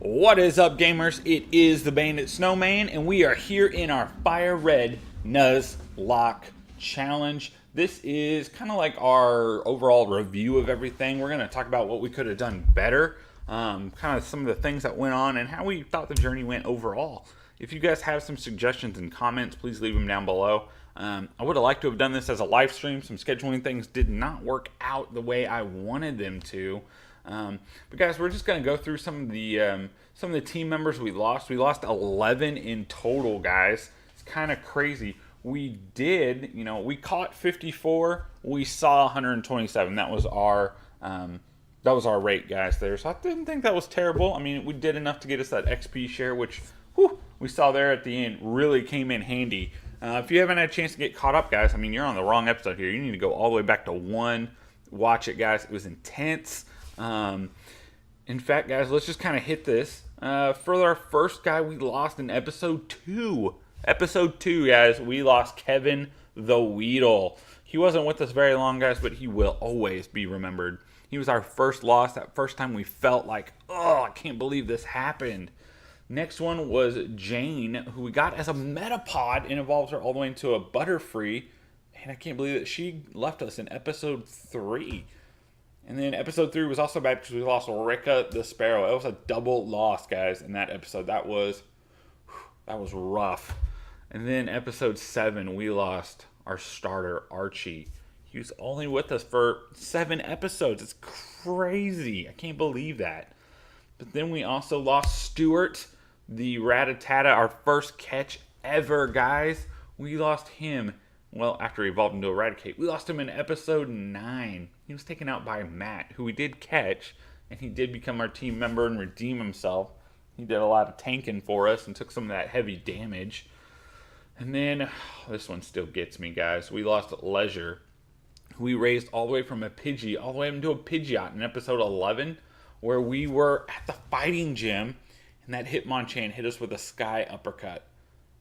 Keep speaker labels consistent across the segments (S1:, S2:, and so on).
S1: What is up, gamers? It is the Bandit Snowman, and we are here in our Fire Red Nuzlocke Challenge. This is kind of like our overall review of everything. We're going to talk about what we could have done better, kind of some of the things that went on, and how we thought the journey went overall. If you guys have some suggestions and comments, please leave them down below. I would have liked to have done this as a live stream. Some scheduling things did not work out the way I wanted them to. But guys, we're just going to go through some of the team members we lost. We lost 11 in total, guys. It's kind of crazy. We did, we caught 54. We saw 127. That was our rate, guys. There, so I didn't think that was terrible. I mean, we did enough to get us that XP share, which we saw there at the end really came in handy. If you haven't had a chance to get caught up, guys, I mean, you're on the wrong episode here. You need to go all the way back to 1. Watch it, guys. It was intense. In fact, guys, let's just kind of hit this. For our first guy we lost in episode 2. Episode 2, guys, we lost Kevin the Weedle. He wasn't with us very long, guys, but he will always be remembered. He was our first loss, that first time we felt like, oh, I can't believe this happened. Next one was Jane, who we got as a Metapod and evolved her all the way into a Butterfree. And I can't believe that she left us in episode 3. And then episode 3 was also bad because we lost Rika the Sparrow. It was a double loss, guys, in that episode. That was rough. And then episode 7, we lost our starter, Archie. He was only with us for 7 episodes. It's crazy. I can't believe that. But then we also lost Stuart, the Rattata, our first catch ever, guys. We lost him. Well, after he evolved into Eradicate, we lost him in episode 9. He was taken out by Matt, who we did catch, and he did become our team member and redeem himself. He did a lot of tanking for us and took some of that heavy damage. And then, this one still gets me, guys. We lost Leisure, who we raised all the way from a Pidgey, all the way into a Pidgeot in episode 11, where we were at the fighting gym, and that Hitmonchan hit us with a Sky Uppercut.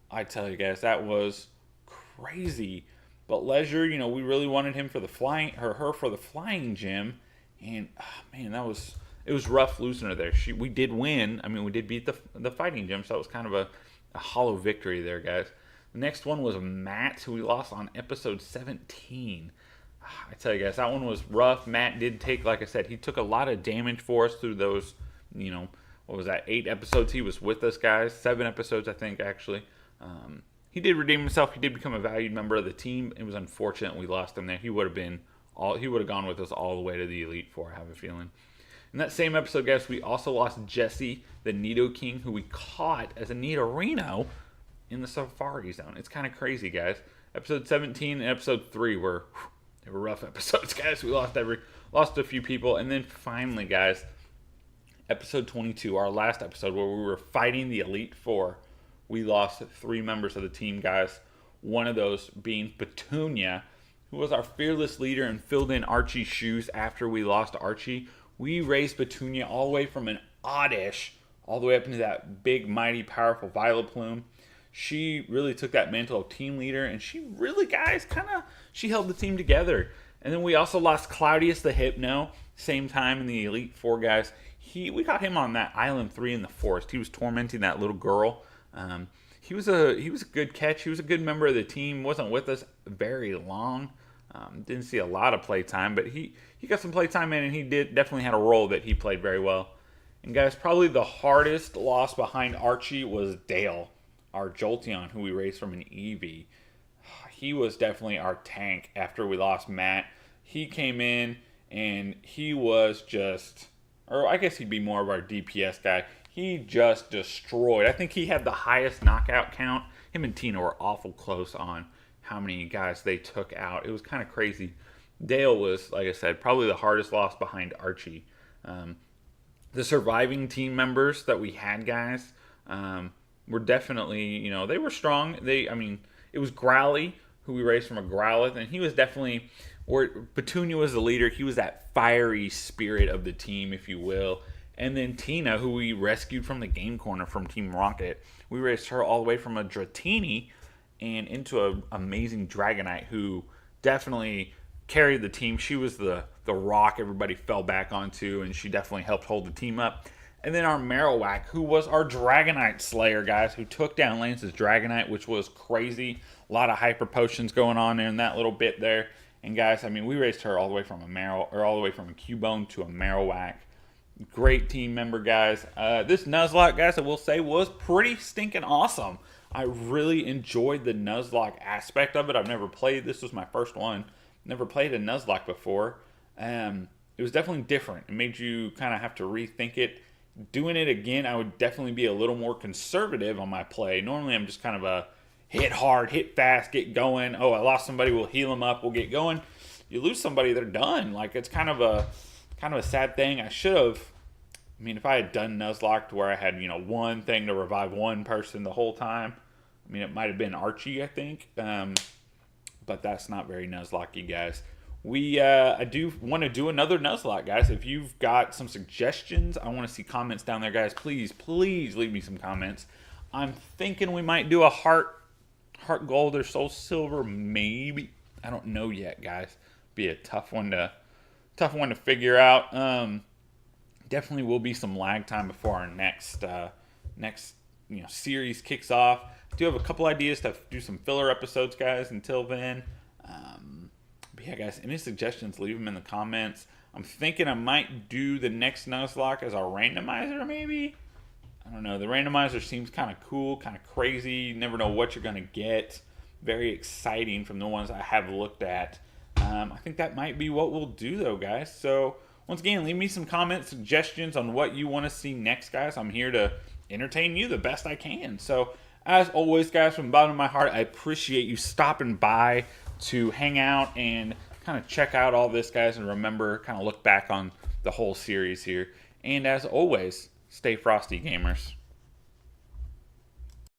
S1: I tell you guys, that was crazy. But Leisure, we really wanted him for the flying, or her for the flying gym, and man, it was rough losing her there. We did win. I mean, we did beat the fighting gym, so it was kind of a hollow victory there, guys. The next one was Matt, who we lost on episode 17. I tell you guys, that one was rough. Matt did take, like I said, he took a lot of damage for us through those, what was that, 8 episodes he was with us, guys. 7 episodes, I think, actually. He did redeem himself. He did become a valued member of the team. It was unfortunate we lost him there. He would have gone with us all the way to the Elite Four, I have a feeling. In that same episode, guys, we also lost Jesse, the Nidoking, who we caught as a Nidorino in the Safari Zone. It's kind of crazy, guys. Episode 17 and episode 3 they were rough episodes, guys. We lost a few people. And then finally, guys, episode 22, our last episode where we were fighting the Elite Four, we lost 3 members of the team, guys. One of those being Petunia, who was our fearless leader and filled in Archie's shoes after we lost Archie. We raised Petunia all the way from an Oddish all the way up into that big, mighty, powerful Vileplume. She really took that mantle of team leader, and she really, guys, she held the team together. And then we also lost Claudius the Hypno, same time in the Elite Four, guys. We got him on that Island 3 in the forest. He was tormenting that little girl. He was a good catch. He was a good member of the team. Wasn't with us very long. Didn't see a lot of playtime, but he got some playtime in, and he definitely had a role that he played very well. And guys, probably the hardest loss behind Archie was Dale, our Jolteon, who we raised from an Eevee. He was definitely our tank after we lost Matt. He came in, and he was just, or I guess he'd be more of our DPS guy. He just destroyed. I think he had the highest knockout count. Him and Tina were awful close on how many guys they took out. It was kind of crazy. Dale was, like I said, probably the hardest loss behind Archie. The surviving team members that we had, guys, were definitely, they were strong. It was Growly, who we raised from a Growlithe, and he was definitely, where Petunia was the leader, he was that fiery spirit of the team, if you will. And then Tina, who we rescued from the game corner from Team Rocket. We raised her all the way from a Dratini and into an amazing Dragonite who definitely carried the team. She was the rock everybody fell back onto, and she definitely helped hold the team up. And then our Marowak, who was our Dragonite Slayer, guys, who took down Lance's Dragonite, which was crazy. A lot of hyper potions going on in that little bit there. And guys, I mean, we raised her all the way from all the way from a Cubone to a Marowak. Great team member, guys. This Nuzlocke, guys, I will say, was pretty stinking awesome. I really enjoyed the Nuzlocke aspect of it. I've never played. This was my first one. Never played a Nuzlocke before. It was definitely different. It made you kind of have to rethink it. Doing it again, I would definitely be a little more conservative on my play. Normally, I'm just kind of a hit hard, hit fast, get going. Oh, I lost somebody, we'll heal them up, we'll get going. You lose somebody, they're done. Like, it's kind of a sad thing. I should have. I mean, if I had done Nuzlocke to where I had, one thing to revive one person the whole time, I mean, it might have been Archie, I think. But that's not very Nuzlocke-y, guys. I do want to do another Nuzlocke, guys. If you've got some suggestions, I want to see comments down there, guys. Please leave me some comments. I'm thinking we might do a heart gold or soul silver, maybe. I don't know yet, guys. Be a tough one to figure out. Definitely will be some lag time before our next series kicks off. I do have a couple ideas to do some filler episodes, guys. Until then. But yeah, guys, any suggestions, leave them in the comments. I'm thinking I might do the next Nuzlocke as a randomizer, maybe? I don't know. The randomizer seems kind of cool, kind of crazy. You never know what you're going to get. Very exciting from the ones I have looked at. I think that might be what we'll do, though, guys. So, once again, leave me some comments, suggestions on what you want to see next, guys. I'm here to entertain you the best I can. So, as always, guys, from the bottom of my heart, I appreciate you stopping by to hang out and kind of check out all this, guys, and remember, kind of look back on the whole series here. And as always, stay frosty, gamers.